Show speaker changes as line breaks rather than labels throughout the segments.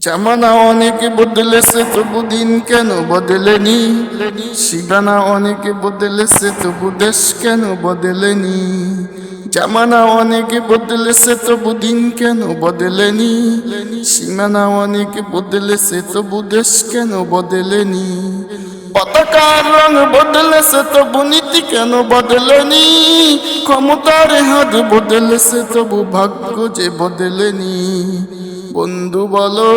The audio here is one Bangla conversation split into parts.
জামানা অনেক বদলেছে তবু দিন কেন বদলেনি। সীমানা অনেক বদলেছে তবু দেশ কেন বদলেনি। জামানা অনেক বদলেছে তবু দিন কেন বদলেনি। সীমানা অনেক বদলেছে তবু দেশ কেন বদলেনি। পতাকার রং বদলেছে তবু নীতি কেন বদলেনি। ক্ষমতার হাত বদলেছে তবু ভাগ্য যে বদলেনি। বন্ধু বলো,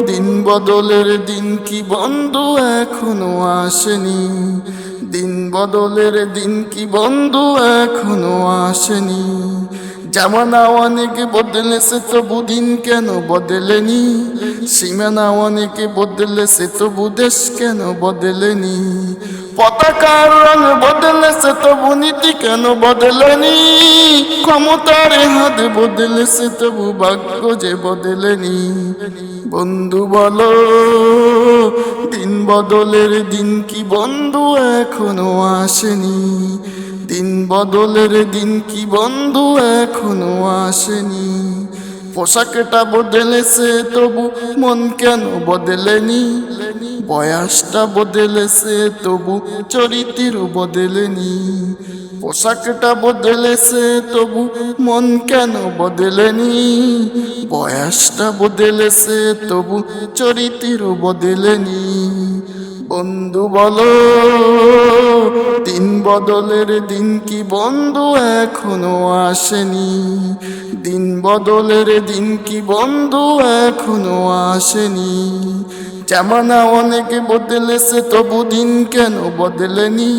দিন বদলের দিন কি বন্ধু এখনো আসেনি। দিন বদলের দিন কি বন্ধু এখনো আসেনি। জামানা অনেক বদলেছে তবু দিন কেন বদলেনি। সীমানা অনেক বদলেছে তবু দেশ কেন বদলেনি। পতাকার রং বদলেছে তবু নীতি কেন বদলেনি। ক্ষমতার হাত বদলেছে তবু ভাগ্য যে বদলেনি। বন্ধু বলো, দিন বদলের দিন কি বন্ধু এখনো আসেনি। দিন বদলের দিন কি বন্ধু এখনো আসেনি। পোশাকটা বদলেছে তবু মন কেন বদলেনি। বয়সটা বদলেছে তবু চরিত্র বদলেনি। পোশাকটা বদলেছে তবু মন কেন বদলেনি। বয়সটা বদলেছে তবু চরিত্র বদলেনি। বন্ধু বলো, দিন বদলের দিন কি বন্ধু এখনো আসেনি। দিন বদলের দিন কি বন্ধু এখনো আসেনি। জামানা অনেক বদলেছে তবু দিন কেন বদলেনি।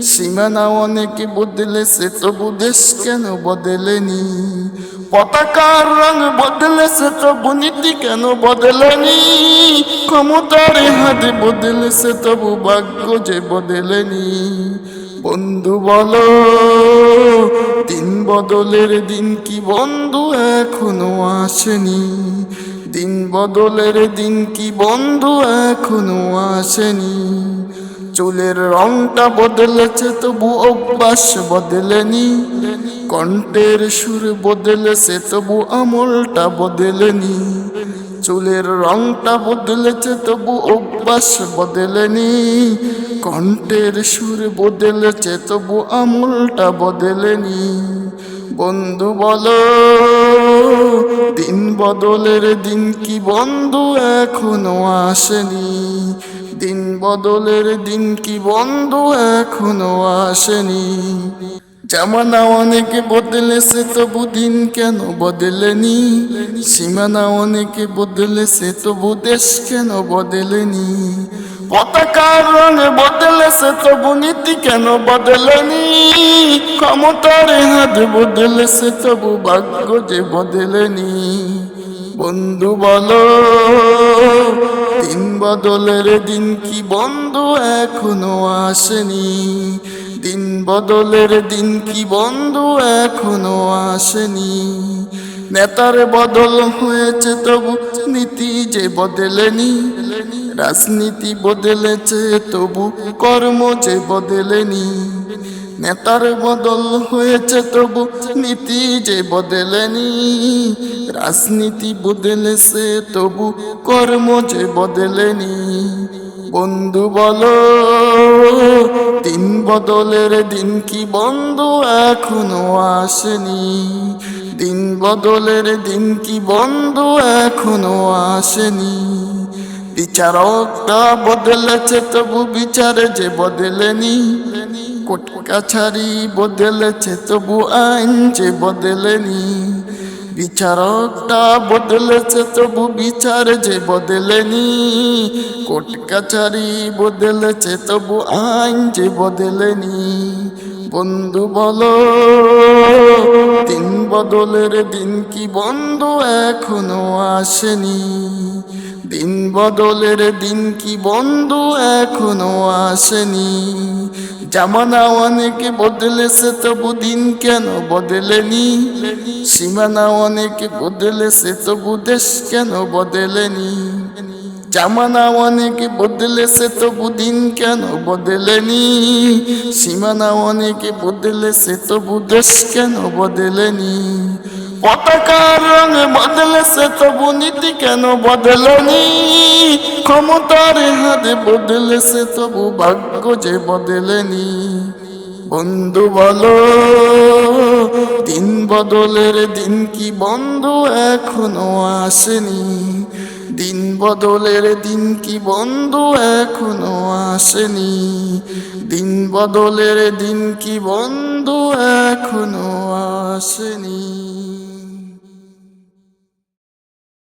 সীমানা অনেক বদলেছে তবু দেশ কেন বদলেনি। পতাকার রং বদলেছে তবু নীতি কেন বদলেনি। ক্ষমতার হাত বদলেছে তবু ভাগ্য যে বদলেনি। বন্ধু বলো, দিন বদলের দিন কি বন্ধু এখনো আসেনি। দিন বদলের দিন কি বন্ধু এখনো আসেনি। চুলের রংটা বদলেছে তবু অভ্যাস বদলেনি। কণ্ঠের সুর বদলেছে তবু আমলটা বদলেনি। চুলের রংটা বদলেছে তবু অভ্যাস বদলেনি। কণ্ঠের সুর বদলেছে তবু আমলটা বদলেনি। বন্ধু বলো, দিন বদলের দিন কি বন্ধু এখনো আসেনি। দিন বদলের দিন কি বন্ধু এখনো আসেনি। জামানা অনেক বদলেছে তবু দিন কেন বদলেনি। সীমানা অনেক বদলেছে তবু দেশ কেন বদলেনি। পতাকার রং বদলেছে তবু নীতি কেন বদলেনি। ক্ষমতার হাত বদলেছে তবু ভাগ্য যে বদলেনি। বন্ধু বলো, দিন বদলের দিন কি বন্ধু এখনো আসেনি। দিন বদলের দিন কি বন্ধু এখনো আসেনি। নেতার বদল হয়েছে তবু নীতি যে বদলেনি। রাজনীতি বদলেছে তবু কর্ম যে বদলেনি। নেতার বদল হয়েছে তবু নীতি যে বদলেনি। রাজনীতি বদলেছে তবু কর্ম যে বদলেনি। বন্ধু বলো, দিন বদলের দিন কি বন্ধু এখনো আসেনি। দিন বদলের দিন কি বন্ধু এখনো আসেনি। বিচারকটা বদলেছে তবু বিচার যে বদলেনি। কোর্ট কাছারি বদলেছে তবু আইন যে বদলেনি। বিচারকটা বদলেছে তবু বিচার যে বদলেনি। কোর্ট কাছারি বদলেছে তবু আইন যে বদলেনি। বন্ধু বলো, দিন বদলের দিন কি বন্ধু এখনো আসেনি। দিন বদলের দিন কি বন্ধু এখনো আসেনি। জামানা অনেক বদলেছে তবু দিন কেন বদলেনি। সীমানা অনেক বদলেছে তবু দেশ কেন বদলেনি। জামানা অনেক বদলেছে তবু দিন কেন বদলেনি। সীমানা অনেক বদলেছে তবু দেশ কেন বদলেনি। পতাকার রং বদলেছে তবু নীতি কেন বদলেনি ক্ষমতার হাতে বদলেছে তবু ভাগ্য যে বদলেনি বন্ধু বলো দিন বদলের দিন কি বন্ধু এখনো আসেনি দিন বদলের দিন কি বন্ধু এখনো আসেনি দিন বদলের দিন কি বন্ধু এখনো আসেনি।